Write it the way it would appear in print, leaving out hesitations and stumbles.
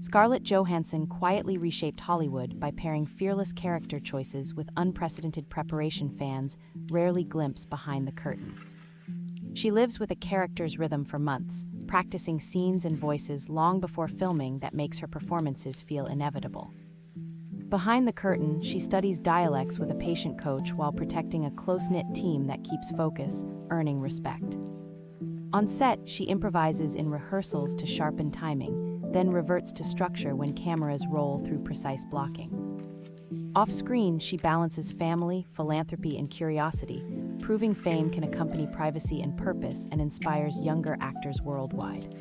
Scarlett Johansson quietly reshaped Hollywood by pairing fearless character choices with unprecedented preparation fans rarely glimpse behind the curtain. She lives with a character's rhythm for months, practicing scenes and voices long before filming that makes her performances feel inevitable. Behind the curtain, she studies dialects with a patient coach while protecting a close-knit team that keeps focus, earning respect. On set, she improvises in rehearsals to sharpen timing, then reverts to structure when cameras roll through precise blocking. Off-screen, she balances family, philanthropy, and curiosity, proving fame can accompany privacy and purpose and inspires younger actors worldwide.